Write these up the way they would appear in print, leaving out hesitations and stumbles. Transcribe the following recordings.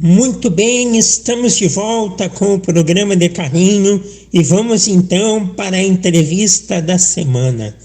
Muito bem, estamos de volta com o programa de carrinho e vamos então para a entrevista da semana.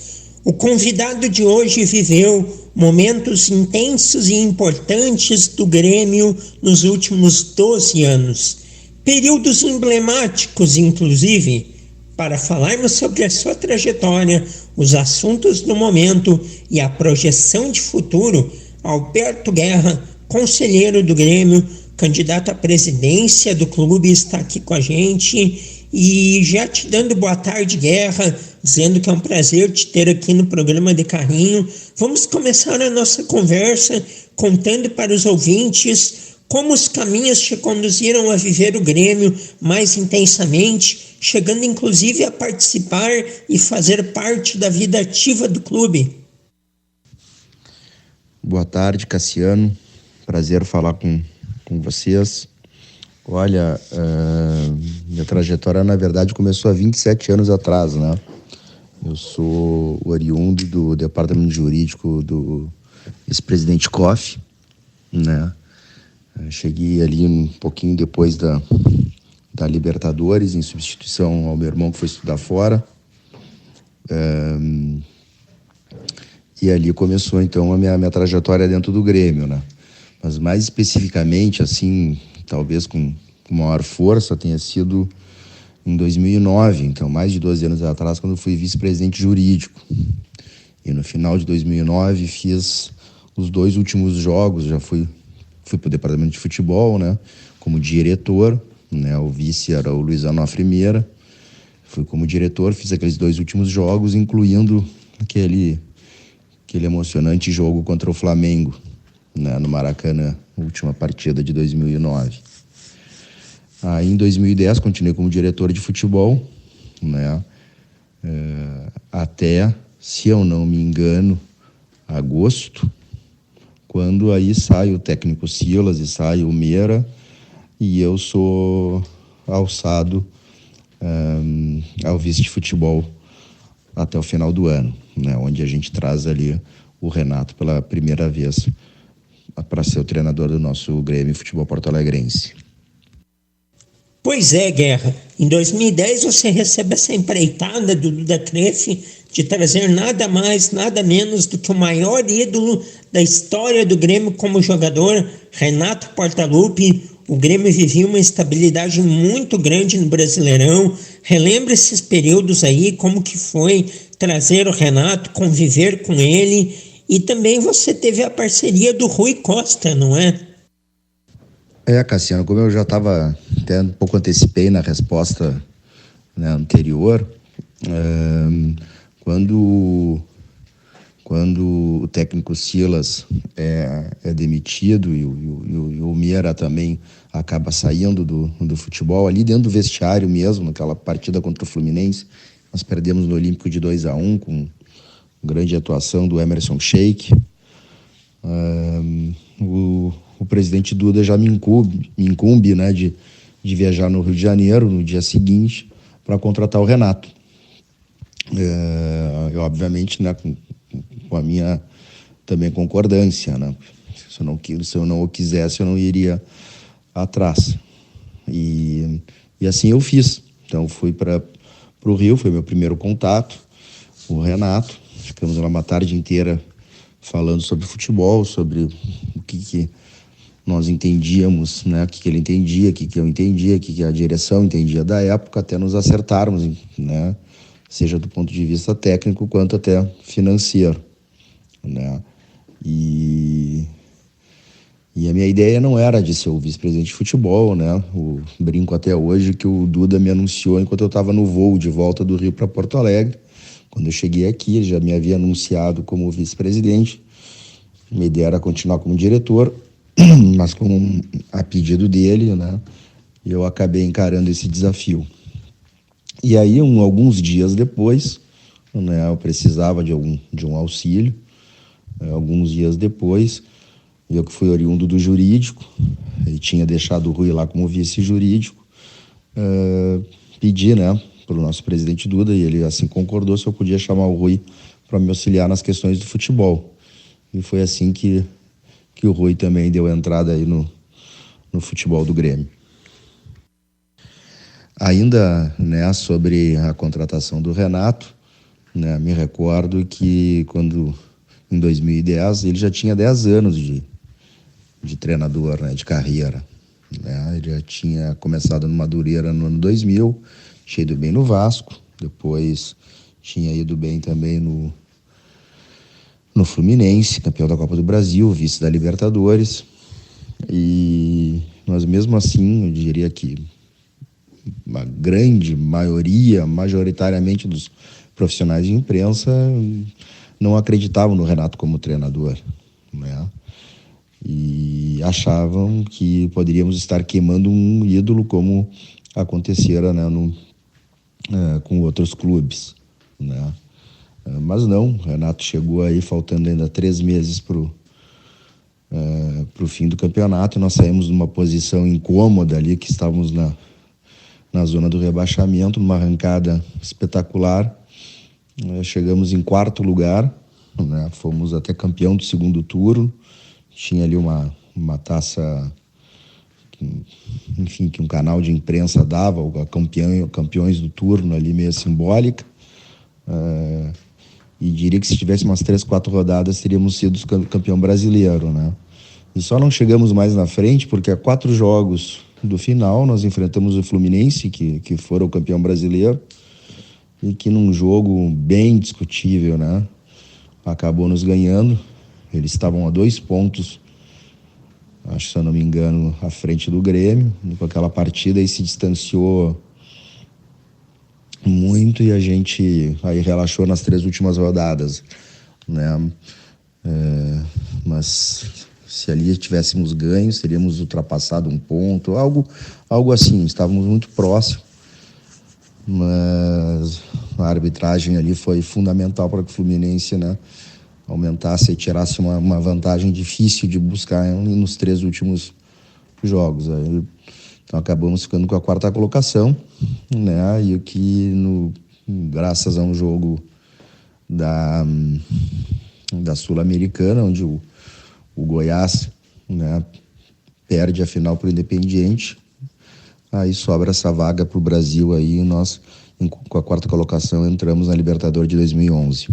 O convidado de hoje viveu momentos intensos e importantes do Grêmio nos últimos 12 anos. Períodos emblemáticos, inclusive. Para falarmos sobre a sua trajetória, os assuntos do momento e a projeção de futuro, Alberto Guerra, conselheiro do Grêmio, candidato à presidência do clube, está aqui com a gente. E já te dando boa tarde, Guerra, dizendo que é um prazer te ter aqui no programa de carrinho. Vamos começar a nossa conversa contando para os ouvintes como os caminhos te conduziram a viver o Grêmio mais intensamente, chegando inclusive a participar e fazer parte da vida ativa do clube. Boa tarde, Cassiano. Prazer falar com vocês. Olha, minha trajetória, na verdade, começou há 27 anos atrás, né? Eu sou oriundo do departamento jurídico do ex-presidente Koff, né? Cheguei ali um pouquinho depois da Libertadores, em substituição ao meu irmão que foi estudar fora. E ali começou, então, a minha trajetória dentro do Grêmio, né? Mas mais especificamente, assim, talvez com maior força, tenha sido em 2009, então mais de 12 anos atrás, quando eu fui vice-presidente jurídico. E no final de 2009 fiz os 2 últimos jogos, já fui para o departamento de futebol, né, como diretor, né, o vice era o Luiz Onofre Meira. Fui como diretor, fiz aqueles 2 últimos jogos, incluindo aquele emocionante jogo contra o Flamengo, né, no Maracanã, última partida de 2009. Aí em 2010 continuei como diretor de futebol, né, até, se eu não me engano, agosto, quando aí sai o técnico Silas e sai o Meira, e eu sou alçado ao vice de futebol até o final do ano, né, onde a gente traz ali o Renato pela primeira vez para ser o treinador do nosso Grêmio Futebol Porto Alegrense. Pois é, Guerra. Em 2010 você recebe essa empreitada do Duda Crefft de trazer nada mais, nada menos do que o maior ídolo da história do Grêmio como jogador, Renato Portaluppi. O Grêmio vivia uma estabilidade muito grande no Brasileirão. Relembra esses períodos aí, como que foi trazer o Renato, conviver com ele. E também você teve a parceria do Rui Costa, não é? Cassiano, como eu já estava até um pouco antecipei na resposta, né, anterior, quando o técnico Silas é demitido e o Meira também acaba saindo do futebol, ali dentro do vestiário mesmo, naquela partida contra o Fluminense, nós perdemos no Olímpico de 2-1 com grande atuação do Emerson Sheik. O presidente Duda já me incumbe, né, de viajar no Rio de Janeiro no dia seguinte para contratar o Renato. Eu, obviamente, né, com a minha também concordância, né? Se eu não o quisesse, eu não iria atrás. E assim eu fiz. Então fui para o Rio, foi meu primeiro contato com o Renato. Ficamos lá uma tarde inteira falando sobre futebol, sobre o que nós entendíamos, né? O que ele entendia, o que eu entendia, o que a direção entendia da época, até nos acertarmos, né? Seja do ponto de vista técnico quanto até financeiro, né? E a minha ideia não era de ser o vice-presidente de futebol, né? Brinco até hoje que o Duda me anunciou enquanto eu estava no voo de volta do Rio para Porto Alegre. Quando eu cheguei aqui, ele já me havia anunciado como vice-presidente. Minha ideia era continuar como diretor, mas a pedido dele, né? Eu acabei encarando esse desafio. E aí, alguns dias depois, né, eu precisava de um auxílio. Alguns dias depois, eu que fui oriundo do jurídico, e tinha deixado o Rui lá como vice-jurídico, pedi, né, para o nosso presidente Duda, e ele assim concordou se eu podia chamar o Rui para me auxiliar nas questões do futebol. E foi assim que o Rui também deu entrada aí no futebol do Grêmio. Ainda, né, sobre a contratação do Renato, né, me recordo que quando, em 2010, ele já tinha 10 anos de treinador, né, de carreira. Né? Ele já tinha começado no Madureira no ano 2000, tinha ido bem no Vasco, depois tinha ido bem também no Fluminense, campeão da Copa do Brasil, vice da Libertadores. Mas mesmo assim, eu diria que uma grande maioria, majoritariamente dos profissionais de imprensa não acreditavam no Renato como treinador, né? E achavam que poderíamos estar queimando um ídolo como acontecera, né, com outros clubes, né? Mas não, o Renato chegou aí faltando ainda 3 meses pro fim do campeonato. Nós saímos numa posição incômoda ali, que estávamos na zona do rebaixamento, numa arrancada espetacular. Chegamos em 4º lugar, né? Fomos até campeão do 2º turno. Tinha ali uma taça, enfim, que um canal de imprensa dava, campeões do turno ali, meio simbólica. E diria que se tivesse umas 3, 4 rodadas, teríamos sido campeão brasileiro, né? E só não chegamos mais na frente porque a 4 jogos do final nós enfrentamos o Fluminense, que fora o campeão brasileiro, e que num jogo bem discutível, né, acabou nos ganhando. Eles estavam a 2 pontos, acho, se eu não me engano, à frente do Grêmio. E com aquela partida aí se distanciou muito e a gente aí relaxou nas 3 últimas rodadas, né? Mas se ali tivéssemos ganhos, teríamos ultrapassado 1 ponto, algo assim. Estávamos muito próximos, mas a arbitragem ali foi fundamental para que o Fluminense, né, aumentasse e tirasse uma vantagem difícil de buscar nos 3 últimos jogos. Aí, então acabamos ficando com a 4ª colocação, né? E que graças a um jogo da Sul-Americana, onde o Goiás, né, perde a final para o Independiente, aí sobra essa vaga para o Brasil aí, e nós, com a 4ª colocação, entramos na Libertadores de 2011.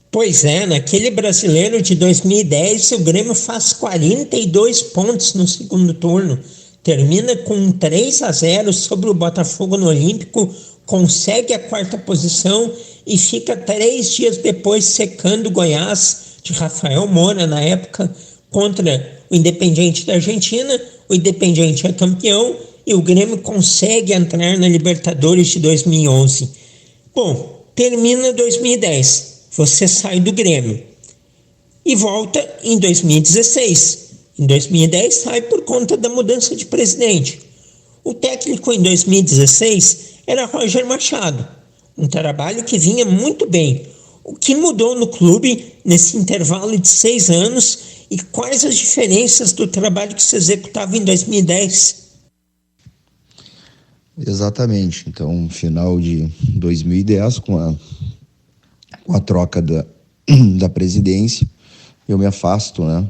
Pois é, naquele Brasileiro de 2010, o Grêmio faz 42 pontos no 2º turno, termina com 3-0 sobre o Botafogo no Olímpico, consegue a 4ª posição e fica 3 dias depois secando o Goiás, de Rafael Moura na época, contra o Independiente da Argentina. O Independiente é campeão e o Grêmio consegue entrar na Libertadores de 2011. Bom, termina 2010. Você sai do Grêmio e volta em 2016. Em 2010 sai por conta da mudança de presidente. O técnico em 2016 era Roger Machado, um trabalho que vinha muito bem. O que mudou no clube nesse intervalo de 6 anos e quais as diferenças do trabalho que se executava em 2010? Exatamente. Então, final de 2010, com a troca da presidência, eu me afasto, né,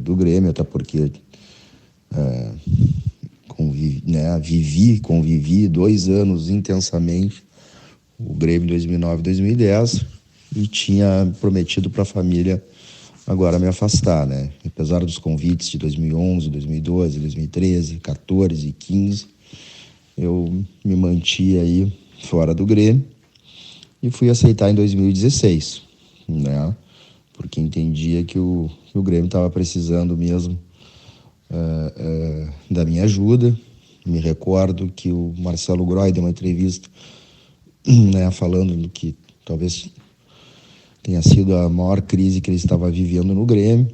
do Grêmio, até porque convivi 2 anos intensamente o Grêmio em 2009 e 2010 e tinha prometido para a família agora me afastar, né? Apesar dos convites de 2011, 2012, 2013, 14 e 15, eu me manti aí fora do Grêmio e fui aceitar em 2016, né? Porque entendia que o Grêmio estava precisando mesmo da minha ajuda. Me recordo que o Marcelo Groy deu uma entrevista, né, falando que talvez tenha sido a maior crise que ele estava vivendo no Grêmio.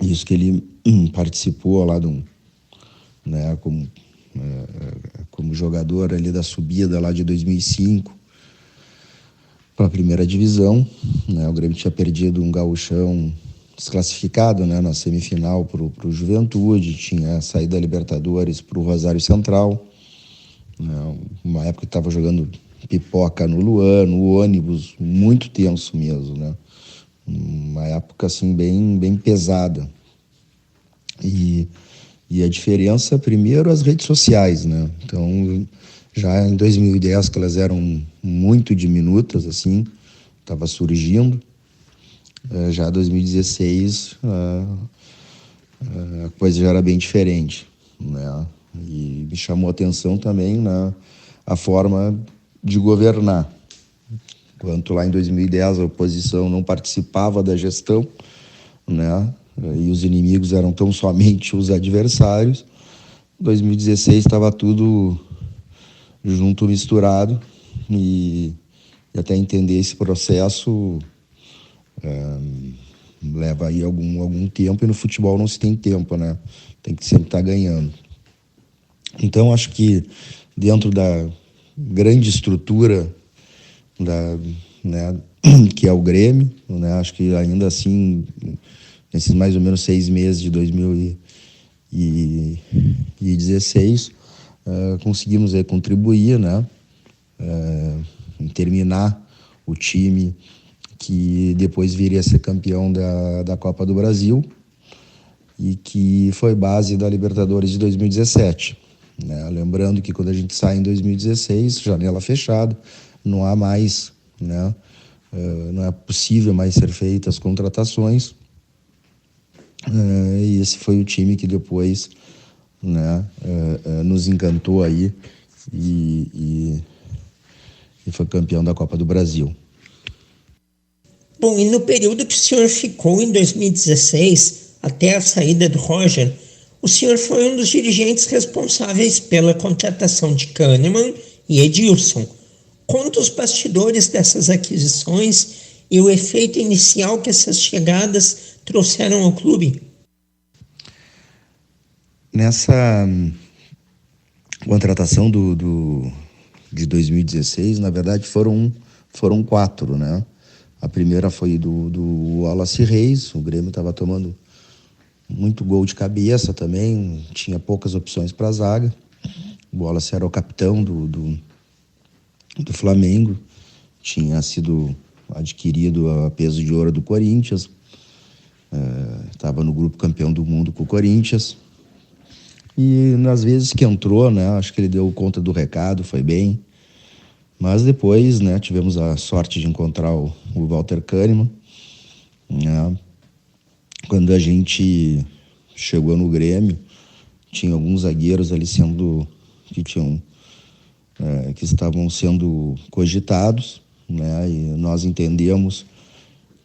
Isso que ele participou lá né, como jogador ali da subida lá de 2005 para a primeira divisão, né? O Grêmio tinha perdido um gauchão desclassificado, né, na semifinal para o Juventude, tinha saído da Libertadores para o Rosário Central, né? Uma época que estava jogando pipoca no Luan, no ônibus, muito tenso mesmo, né? Uma época assim bem pesada. E, e a diferença, primeiro, as redes sociais, né? Então, já em 2010, que elas eram muito diminutas, assim, estava surgindo. Já em 2016, a coisa já era bem diferente, né? E me chamou a atenção também, né, a forma de governar. Enquanto lá em 2010 a oposição não participava da gestão, né, e os inimigos eram tão somente os adversários, em 2016 estava tudo junto, misturado, e até entender esse processo leva aí algum tempo, e no futebol não se tem tempo, né? Tem que sempre estar ganhando. Então, acho que dentro da grande estrutura né, que é o Grêmio, né, acho que ainda assim, nesses mais ou menos 6 meses de 2016, conseguimos contribuir, né, em terminar o time que depois viria a ser campeão da Copa do Brasil e que foi base da Libertadores de 2017. Né? Lembrando que quando a gente sai em 2016, janela fechada, não há mais, né? Não é possível mais ser feitas contratações. E esse foi o time que depois, né, nos encantou aí e foi campeão da Copa do Brasil. Bom, e no período que o senhor ficou em 2016, até a saída do Roger, o senhor foi um dos dirigentes responsáveis pela contratação de Kahneman e Edilson. Conta os bastidores dessas aquisições e o efeito inicial que essas chegadas trouxeram ao clube. Nessa contratação de 2016, na verdade foram 4, né? A primeira foi do Wallace Reis. O Grêmio estava tomando muito gol de cabeça também, tinha poucas opções para a zaga. O Wallace era o capitão do Flamengo, tinha sido adquirido a peso de ouro do Corinthians, estava no grupo campeão do mundo com o Corinthians. E nas vezes que entrou, né, acho que ele deu conta do recado, foi bem. Mas depois, né, tivemos a sorte de encontrar o Walter Kahneman, né? Quando a gente chegou no Grêmio, tinha alguns zagueiros ali que estavam sendo cogitados, né? E nós entendemos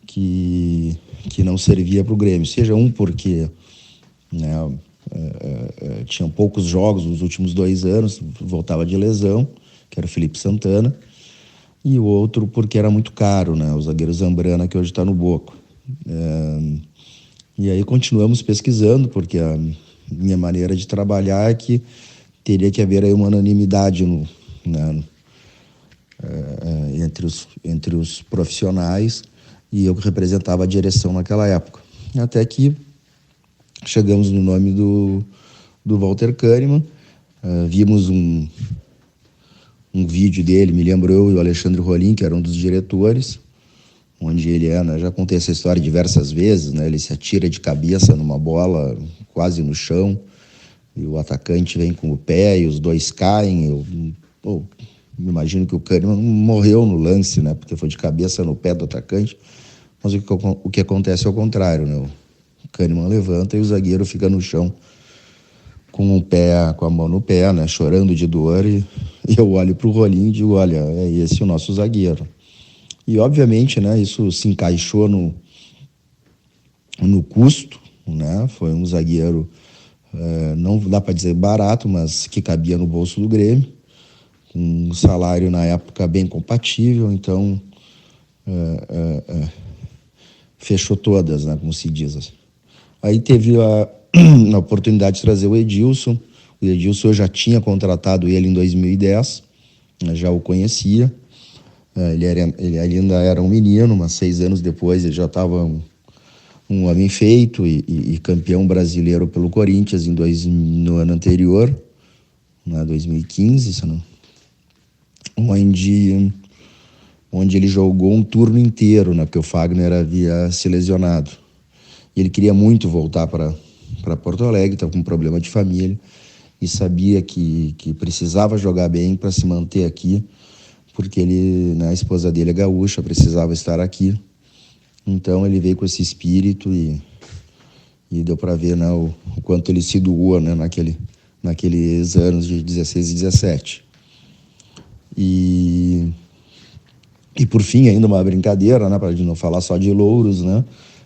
que não servia para o Grêmio. Seja porque, né, tinham poucos jogos nos últimos 2 anos, voltava de lesão, que era o Felipe Santana, e o outro porque era muito caro, né? O zagueiro Zambrana, que hoje está no Boca. E aí continuamos pesquisando, porque a minha maneira de trabalhar é que teria que haver aí uma unanimidade entre os profissionais, e eu que representava a direção naquela época. Até que chegamos no nome do Walter Kahneman, vimos um vídeo dele, me lembro eu e o Alexandre Rolim, que era um dos diretores, onde ele já contei essa história diversas vezes, né? Ele se atira de cabeça numa bola quase no chão, e o atacante vem com o pé e os dois caem. Eu me imagino que o Kahneman morreu no lance, né? Porque foi de cabeça no pé do atacante, mas o que acontece é o contrário, né? O Kahneman levanta e o zagueiro fica no chão com a mão no pé, né, chorando de dor, e eu olho para o Rolim e digo, olha, é esse o nosso zagueiro. E obviamente, né, isso se encaixou no custo, né? Foi um zagueiro, não dá para dizer barato, mas que cabia no bolso do Grêmio, com um salário na época bem compatível, então fechou todas, né, como se diz. Aí teve a oportunidade de trazer o Edilson. O Edilson, eu já tinha contratado ele em 2010, já o conhecia. Ele ainda era um menino, mas 6 anos depois ele já estava um homem feito e campeão brasileiro pelo Corinthians no ano anterior, 2015, onde ele jogou um turno inteiro, né, porque o Fagner havia se lesionado. E ele queria muito voltar para Porto Alegre, estava com um problema de família e sabia que precisava jogar bem para se manter aqui, porque ele, né, a esposa dele é gaúcha, precisava estar aqui. Então ele veio com esse espírito e deu para ver, né, o quanto ele se doou, né, naqueles anos de 16 e 17. E por fim, ainda uma brincadeira, né, para não falar só de louros, né,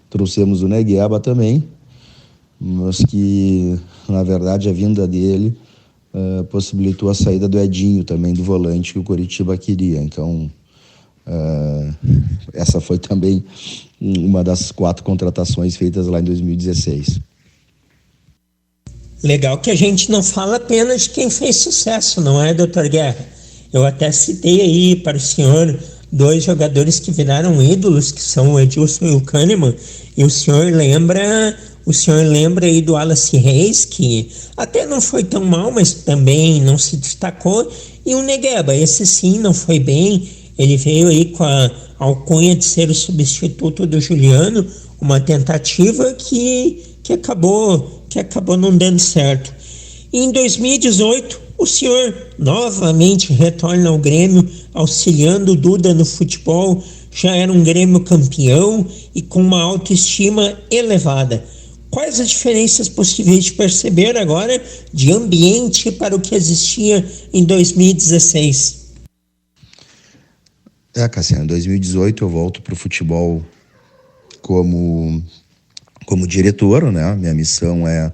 trouxemos o Negueba também, mas que, na verdade, a vinda dele possibilitou a saída do Edinho também, do volante que o Coritiba queria. Então, essa foi também uma das 4 contratações feitas lá em 2016. Legal que a gente não fala apenas de quem fez sucesso, não é, doutor Guerra? Eu até citei aí para o senhor 2 jogadores que viraram ídolos, que são o Edilson e o Kahneman, e o senhor lembra aí do Wallace Reis, que até não foi tão mal, mas também não se destacou, e o Negueba, esse sim não foi bem, ele veio aí com a alcunha de ser o substituto do Juliano, uma tentativa que acabou não dando certo. E em 2018, o senhor novamente retorna ao Grêmio, auxiliando o Duda no futebol, já era um Grêmio campeão e com uma autoestima elevada. Quais as diferenças possíveis de perceber agora de ambiente para o que existia em 2016? Cassiano, em 2018 eu volto para o futebol como diretor, né? Minha missão é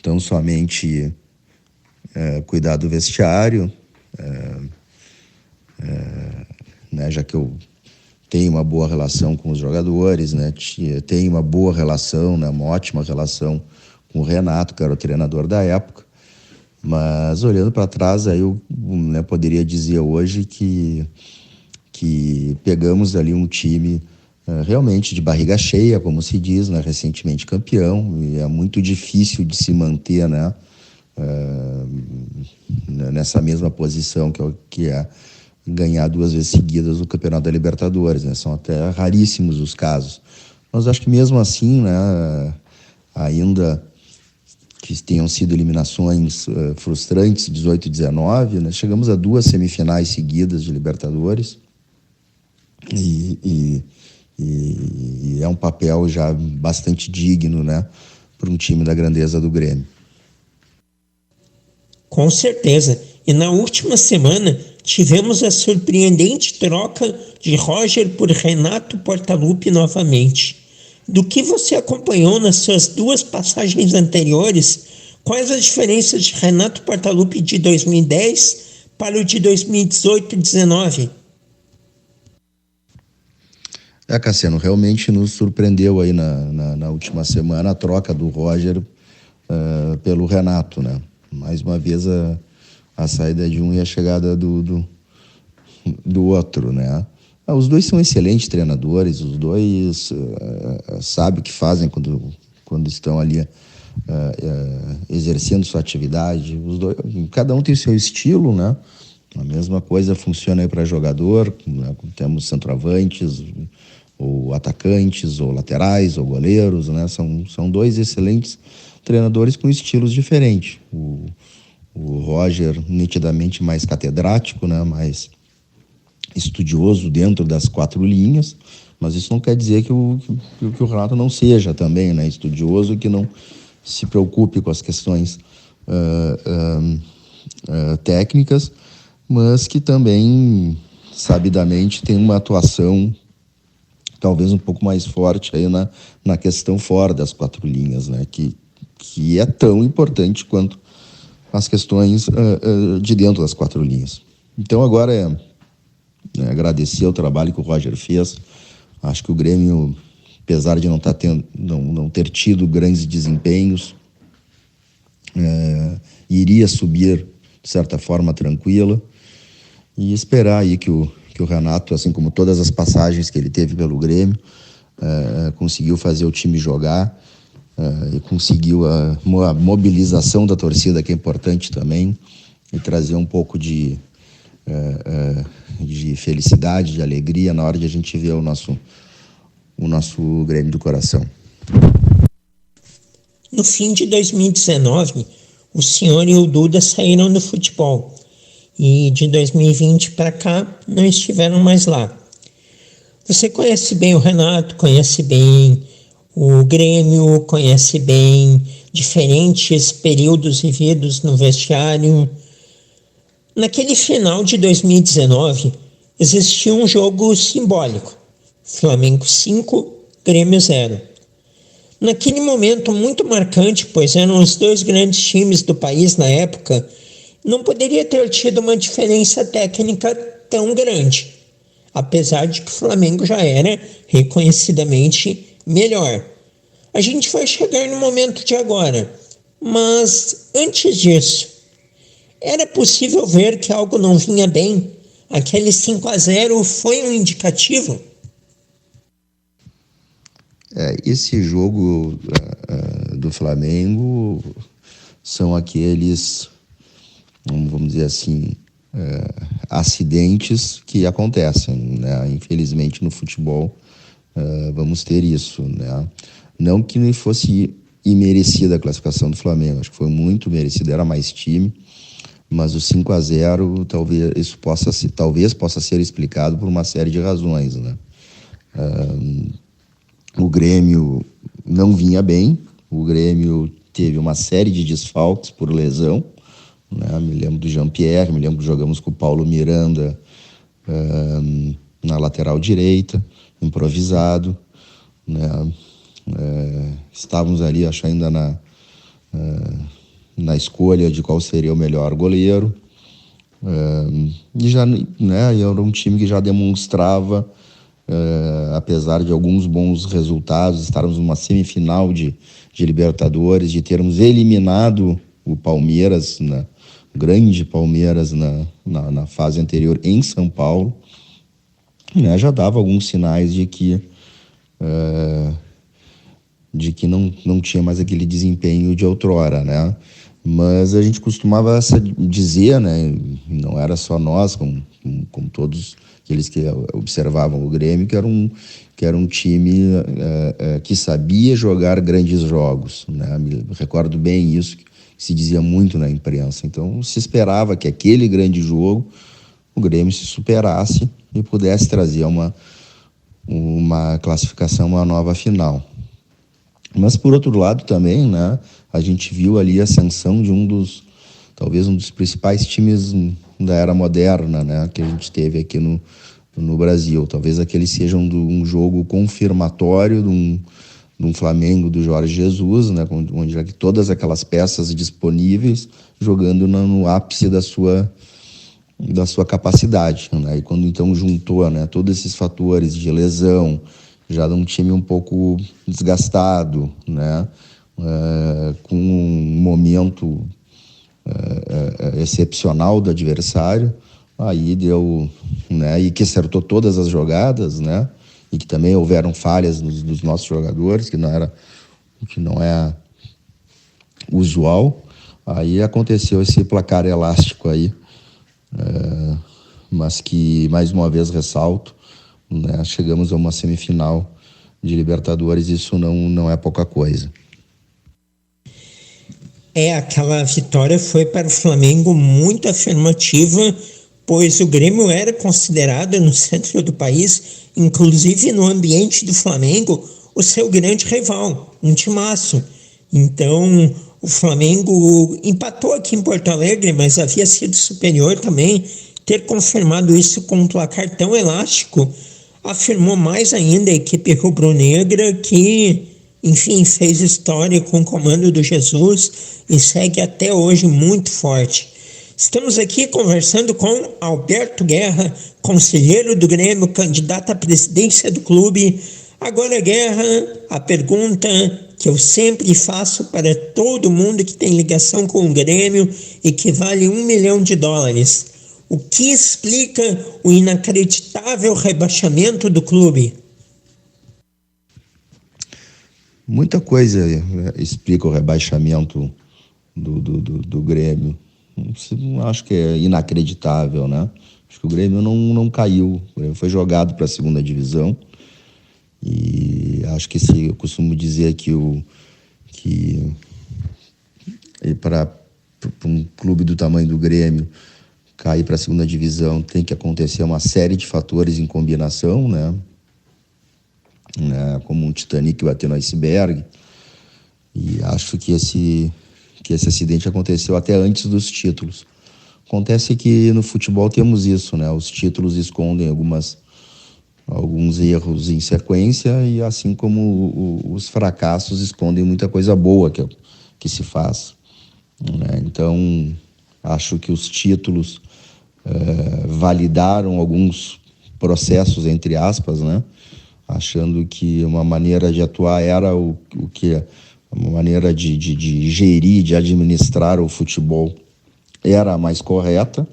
tão somente cuidar do vestiário, né? Já que eu tenho uma boa relação com os jogadores, né? Tenho uma boa relação, né? Uma ótima relação com o Renato, que era o treinador da época. Mas olhando para trás, aí eu, né, poderia dizer hoje que pegamos ali um time realmente de barriga cheia, como se diz, né? Recentemente campeão, e é muito difícil de se manter, né? Nessa mesma posição que é ganhar 2 vezes seguidas o Campeonato da Libertadores, né? São até raríssimos os casos, mas acho que mesmo assim, né, ainda que tenham sido eliminações frustrantes, 18 e 19, né, chegamos a 2 semifinais seguidas de Libertadores e é um papel já bastante digno, né, para um time da grandeza do Grêmio. Com certeza. E na última semana tivemos a surpreendente troca de Roger por Renato Portaluppi novamente. Do que você acompanhou nas suas 2 passagens anteriores, quais as diferenças de Renato Portaluppi de 2010 para o de 2018 e 2019? Cassiano, realmente nos surpreendeu aí na última semana a troca do Roger pelo Renato, né? Mais uma vez a saída de um e a chegada do outro, né? Os 2 são excelentes treinadores, os 2 sabem o que fazem quando estão ali exercendo sua atividade. Os 2, cada um tem o seu estilo, né? A mesma coisa funciona aí para jogador, né? Temos centroavantes, ou atacantes, ou laterais, ou goleiros, né? São 2 excelentes treinadores com estilos diferentes. O Roger, nitidamente mais catedrático, né? Mais estudioso dentro das 4 linhas, mas isso não quer dizer que o Renato não seja também, né? Estudioso, que não se preocupe com as questões técnicas, mas que também, sabidamente, tem uma atuação talvez um pouco mais forte aí na questão fora das 4 linhas, né? Que é tão importante quanto as questões de dentro das 4 linhas. Então agora é agradecer o trabalho que o Roger fez. Acho que o Grêmio, apesar de não ter tido grandes desempenhos, iria subir de certa forma tranquila, e esperar aí que o Renato, assim como todas as passagens que ele teve pelo Grêmio, conseguiu fazer o time jogar, e conseguiu a mobilização da torcida, que é importante também, e trazer um pouco de felicidade, de alegria na hora de a gente ver o nosso Grêmio do coração. no fim de 2019, o senhor e o Duda saíram do futebol. E de 2020 para cá não estiveram mais lá. Você conhece bem o Renato, conhece bem o Grêmio, conhece bem diferentes períodos vividos no vestiário. Naquele final de 2019, existia um jogo simbólico. Flamengo 5, Grêmio 0. Naquele momento muito marcante, pois eram os dois grandes times do país na época, não poderia ter tido uma diferença técnica tão grande, apesar de que o Flamengo já era reconhecidamente melhor. A gente vai chegar no momento de agora, mas antes disso, era possível ver que algo não vinha bem? Aquele 5-0 foi um indicativo? Esse jogo do Flamengo são aqueles, vamos dizer assim, acidentes que acontecem, né? Infelizmente no futebol vamos ter isso, né? Não que fosse imerecida a classificação do Flamengo, acho que foi muito merecida, era mais time, mas o 5-0 talvez possa ser explicado por uma série de razões, né? O Grêmio não vinha bem, o Grêmio teve uma série de desfalques por lesão, né? Me lembro do Jean-Pierre, me lembro que jogamos com o Paulo Miranda na lateral direita, improvisado, né? Estávamos ali, acho, ainda na escolha de qual seria o melhor goleiro, e já, né, era um time que já demonstrava, apesar de alguns bons resultados, estarmos numa semifinal de Libertadores, de termos eliminado o Palmeiras, o grande Palmeiras na fase anterior em São Paulo, né, já dava alguns sinais de que não tinha mais aquele desempenho de outrora, né? Mas a gente costumava dizer, né, não era só nós, como todos aqueles que observavam o Grêmio, que era um time que sabia jogar grandes jogos, né? Me recordo bem isso, que se dizia muito na imprensa. Então se esperava que aquele grande jogo o Grêmio se superasse e pudesse trazer uma classificação, uma nova final. Mas por outro lado também, né, a gente viu ali a ascensão de talvez um dos principais times da era moderna, né, que a gente teve aqui no Brasil. Talvez aquele seja um jogo confirmatório de um Flamengo do Jorge Jesus, né, onde já que todas aquelas peças disponíveis jogando no ápice da sua capacidade, né, e quando então juntou, né, todos esses fatores de lesão, já de um time um pouco desgastado, né, com um momento excepcional do adversário, aí deu, né, e que acertou todas as jogadas, né, e que também houveram falhas dos nossos jogadores, que não é usual. Aí aconteceu esse placar elástico aí, mas que, mais uma vez, ressalto, né, chegamos a uma semifinal de Libertadores, isso não é pouca coisa. Aquela vitória foi para o Flamengo muito afirmativa, pois o Grêmio era considerado no centro do país, inclusive no ambiente do Flamengo, o seu grande rival, um timaço. Então, o Flamengo empatou aqui em Porto Alegre, mas havia sido superior também. Ter confirmado isso com um placar tão elástico afirmou mais ainda a equipe rubro-negra, que, enfim, fez história com o comando do Jesus e segue até hoje muito forte. Estamos aqui conversando com Alberto Guerra, conselheiro do Grêmio, candidato à presidência do clube. Agora, Guerra, a pergunta que eu sempre faço para todo mundo que tem ligação com o Grêmio e que vale $1 milhão. O que explica o inacreditável rebaixamento do clube? Muita coisa explica o rebaixamento do Grêmio. Não acho que é inacreditável, né? Acho que o Grêmio não caiu. O Grêmio foi jogado para a segunda divisão. E acho que eu costumo dizer que que para um clube do tamanho do Grêmio cair para a segunda divisão tem que acontecer uma série de fatores em combinação, né? Como um Titanic bater no iceberg. E acho que esse acidente aconteceu até antes dos títulos. Acontece que no futebol temos isso, né? Os títulos escondem alguns erros em sequência, e assim como os fracassos escondem muita coisa boa que se faz, né? Então, acho que os títulos validaram alguns processos, entre aspas, né? Achando que uma maneira de atuar era o que uma maneira de gerir, de administrar o futebol era a mais correta,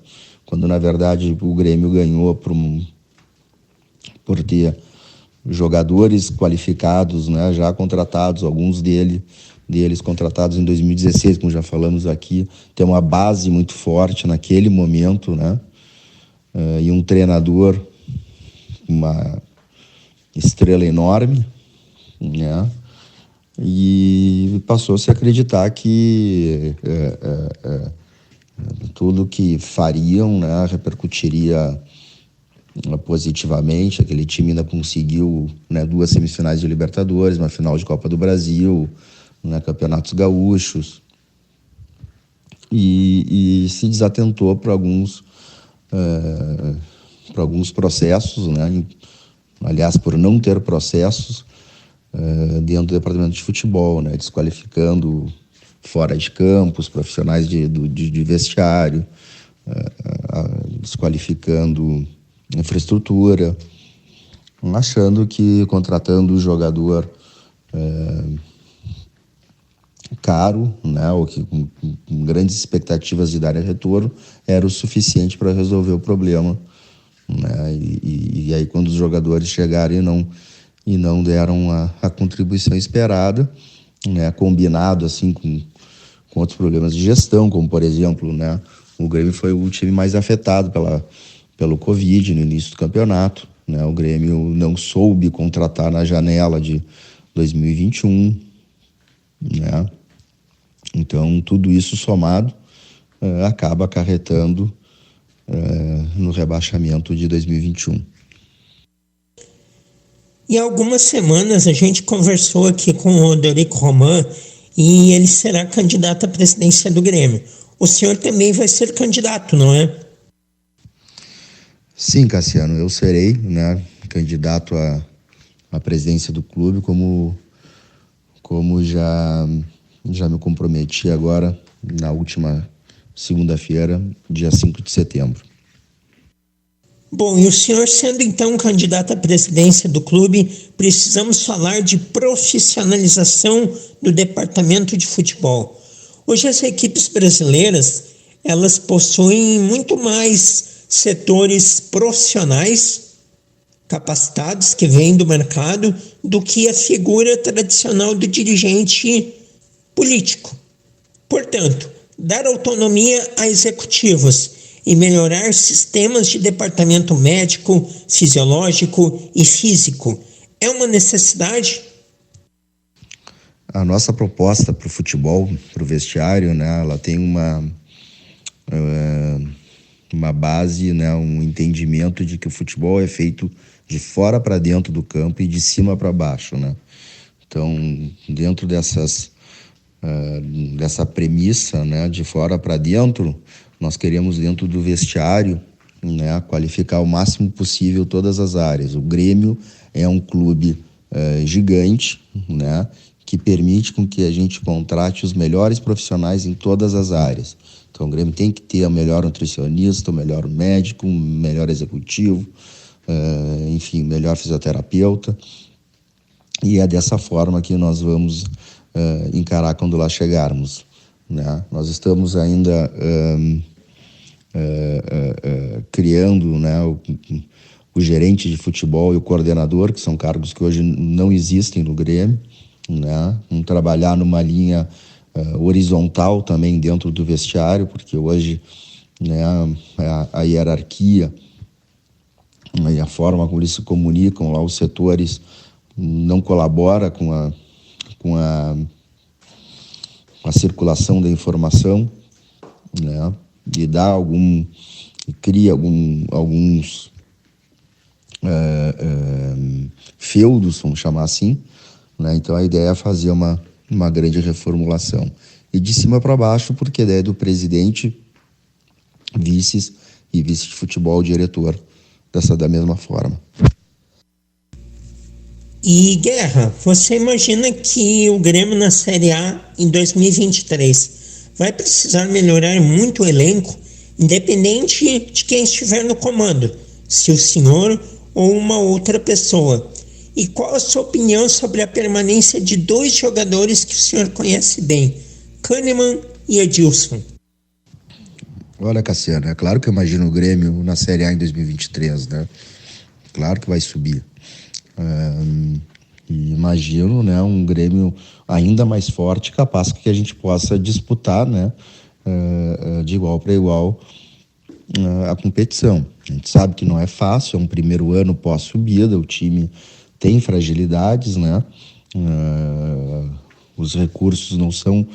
quando na verdade o Grêmio ganhou por ter jogadores qualificados, né, já contratados, alguns deles contratados em 2016, como já falamos aqui, ter uma base muito forte naquele momento, né, e um treinador, uma estrela enorme, né, e passou-se a acreditar que tudo que fariam, né, repercutiria positivamente. Aquele time ainda conseguiu, né, 2 semifinais de Libertadores, uma final de Copa do Brasil, né, campeonatos gaúchos, e se desatentou para alguns processos, né, aliás, por não ter processos dentro do departamento de futebol, né, desqualificando fora de campo os profissionais de vestiário, desqualificando infraestrutura, achando que contratando o jogador caro, né, ou que com grandes expectativas de dar retorno, era o suficiente para resolver o problema, né? E aí, quando os jogadores chegaram e não deram a contribuição esperada, né, combinado assim com outros problemas de gestão, como por exemplo, né, o Grêmio foi o time mais afetado pelo Covid no início do campeonato, né? O Grêmio não soube contratar na janela de 2021, né? Então, tudo isso somado acaba acarretando no rebaixamento de 2021. E há algumas semanas a gente conversou aqui com o Rodrigo Roman e ele será candidato à presidência do Grêmio. O senhor também vai ser candidato, não é? Sim, Cassiano, eu serei, né, candidato à presidência do clube, como já me comprometi agora na última segunda-feira, dia 5 de setembro. Bom, e o senhor sendo então candidato à presidência do clube, precisamos falar de profissionalização do departamento de futebol. Hoje as equipes brasileiras, elas possuem muito mais setores profissionais capacitados que vêm do mercado do que a figura tradicional do dirigente político. Portanto, dar autonomia a executivos e melhorar sistemas de departamento médico, fisiológico e físico é uma necessidade? A nossa proposta para o futebol, para o vestiário, né, ela tem uma base, né, um entendimento de que o futebol é feito de fora para dentro do campo e de cima para baixo, né? Então, dentro dessa premissa, né, de fora para dentro, nós queremos, dentro do vestiário, né, qualificar o máximo possível todas as áreas. O Grêmio é um clube gigante, né, que permite com que a gente contrate os melhores profissionais em todas as áreas. Então, o Grêmio tem que ter o melhor nutricionista, o melhor médico, o melhor executivo, enfim, o melhor fisioterapeuta. E é dessa forma que nós vamos encarar quando lá chegarmos, né? Nós estamos ainda criando, né, o gerente de futebol e o coordenador, que são cargos que hoje não existem no Grêmio, né? Vamos trabalhar numa linha horizontal também dentro do vestiário, porque hoje, né, a hierarquia e a forma como eles se comunicam lá, os setores, não colabora com a circulação da informação, né? E cria alguns feudos, vamos chamar assim, né? Então a ideia é fazer uma grande reformulação. E de cima para baixo, porque a ideia é do presidente, vices e vice de futebol, diretor, da mesma forma. E Guerra, você imagina que o Grêmio na Série A em 2023 vai precisar melhorar muito o elenco, independente de quem estiver no comando, se o senhor ou uma outra pessoa. E qual a sua opinião sobre a permanência de 2 jogadores que o senhor conhece bem, Kahneman e Edilson? Olha, Cassiano, é claro que eu imagino o Grêmio na Série A em 2023, né? Claro que vai subir. E imagino, né, um Grêmio ainda mais forte, capaz que a gente possa disputar, né, de igual para igual a competição. A gente sabe que não é fácil, é um primeiro ano pós-subida, o time tem fragilidades, né? Os recursos não são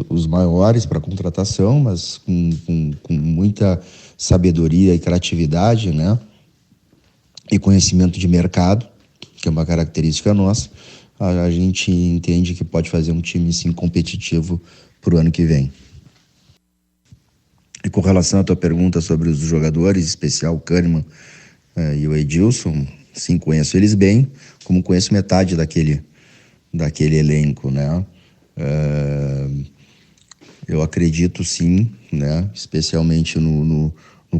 os maiores para contratação, mas com muita sabedoria e criatividade, né? E conhecimento de mercado, que é uma característica nossa, a gente entende que pode fazer um time sim competitivo para o ano que vem. E com relação à tua pergunta sobre os jogadores, em especial o Kahneman e o Edilson, sim, conheço eles bem, como conheço metade daquele elenco, né? Eu acredito sim, né? Especialmente no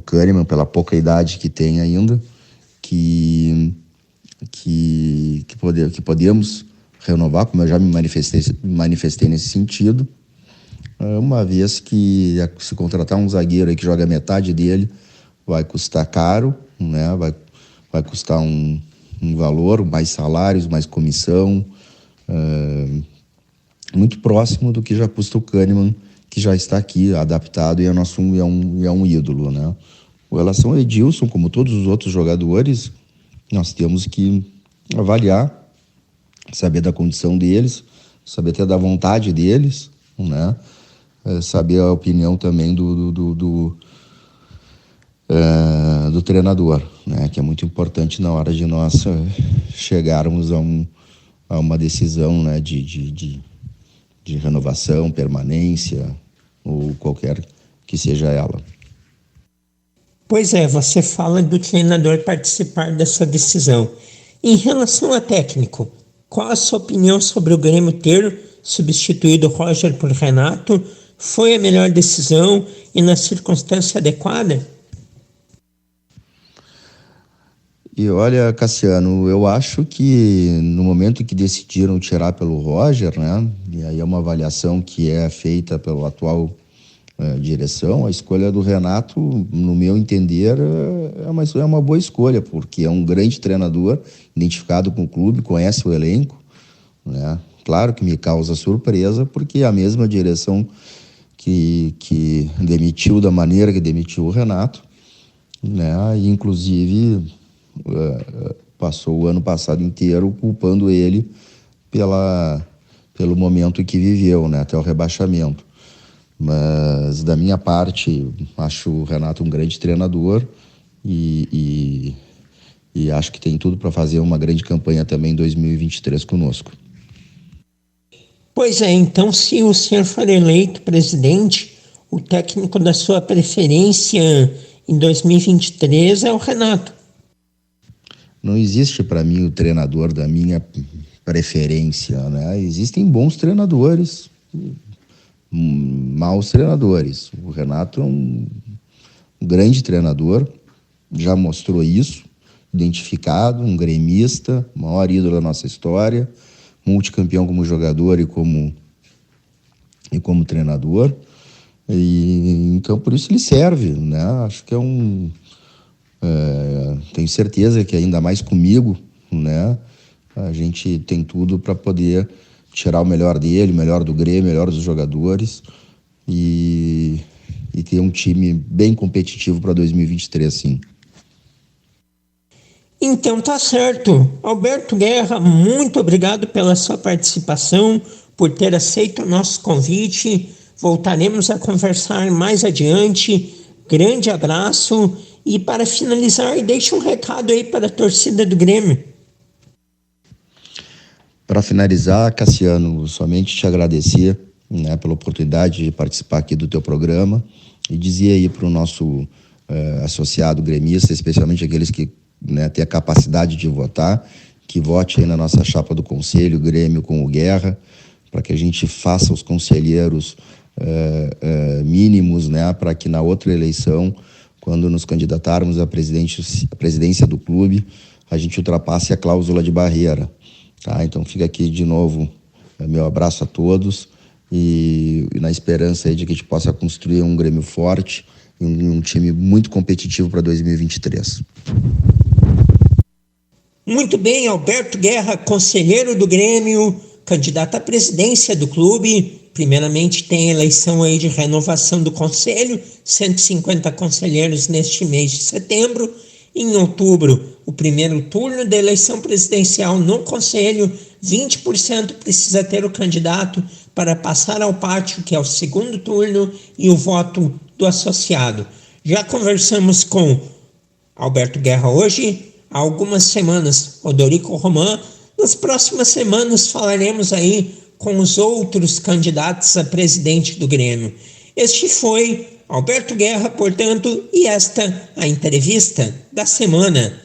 Kahneman, pela pouca idade que tem ainda, que podemos renovar, como eu já me manifestei nesse sentido, uma vez que se contratar um zagueiro aí que joga metade dele, vai custar caro, né? Vai custar um valor, mais salários, mais comissão, muito próximo do que já custa o Kahneman, que já está aqui adaptado e é um ídolo, né? Com relação ao Edilson, como todos os outros jogadores, nós temos que avaliar, saber da condição deles, saber até da vontade deles, né? Saber a opinião também do treinador, né? Que é muito importante na hora de nós chegarmos a uma decisão, né? de renovação, permanência ou qualquer que seja ela. Pois é, você fala do treinador participar dessa decisão. Em relação a técnico, qual a sua opinião sobre o Grêmio ter substituído Roger por Renato? Foi a melhor decisão e na circunstância adequada? E olha, Cassiano, eu acho que no momento em que decidiram tirar pelo Roger, né? E aí é uma avaliação que é feita pela atual direção, a escolha do Renato, no meu entender, é uma boa escolha, porque é um grande treinador, identificado com o clube, conhece o elenco, né? Claro que me causa surpresa, porque é a mesma direção que demitiu da maneira que demitiu o Renato, né? E, inclusive, passou o ano passado inteiro culpando ele pelo momento em que viveu, né? Até o rebaixamento. Mas, da minha parte, acho o Renato um grande treinador e acho que tem tudo para fazer uma grande campanha também em 2023 conosco. Pois é, então se o senhor for eleito presidente, o técnico da sua preferência em 2023 é o Renato. Não existe para mim o treinador da minha preferência, né? Existem bons treinadores, maus treinadores. O Renato é um grande treinador, já mostrou isso, identificado, um gremista, maior ídolo da nossa história, multicampeão como jogador e como treinador. E então por isso ele serve, né? Acho que tenho certeza que ainda mais comigo, né? A gente tem tudo para poder tirar o melhor dele, o melhor do Grêmio, o melhor dos jogadores e ter um time bem competitivo para 2023, sim. Então tá certo. Alberto Guerra, muito obrigado pela sua participação, por ter aceito o nosso convite. Voltaremos a conversar mais adiante. Grande abraço. E para finalizar, deixa um recado aí para a torcida do Grêmio. Para finalizar, Cassiano, somente te agradecer, né, pela oportunidade de participar aqui do teu programa e dizer aí para o nosso associado gremista, especialmente aqueles que, né, têm a capacidade de votar, que vote aí na nossa chapa do Conselho, Grêmio com o Guerra, para que a gente faça os conselheiros mínimos, né, para que na outra eleição, quando nos candidatarmos à presidência do clube, a gente ultrapasse a cláusula de barreira. Tá? Então fica aqui de novo meu abraço a todos e na esperança aí de que a gente possa construir um Grêmio forte e um time muito competitivo para 2023. Muito bem, Alberto Guerra, conselheiro do Grêmio, candidato à presidência do clube. Primeiramente tem a eleição aí de renovação do conselho, 150 conselheiros neste mês de setembro. Em outubro, o primeiro turno da eleição presidencial no conselho, 20% precisa ter o candidato para passar ao pátio, que é o segundo turno, e o voto do associado. Já conversamos com Alberto Guerra hoje, há algumas semanas, Odorico Roman. Nas próximas semanas falaremos aí com os outros candidatos a presidente do Grêmio. Este foi Alberto Guerra, portanto, e esta a entrevista da semana.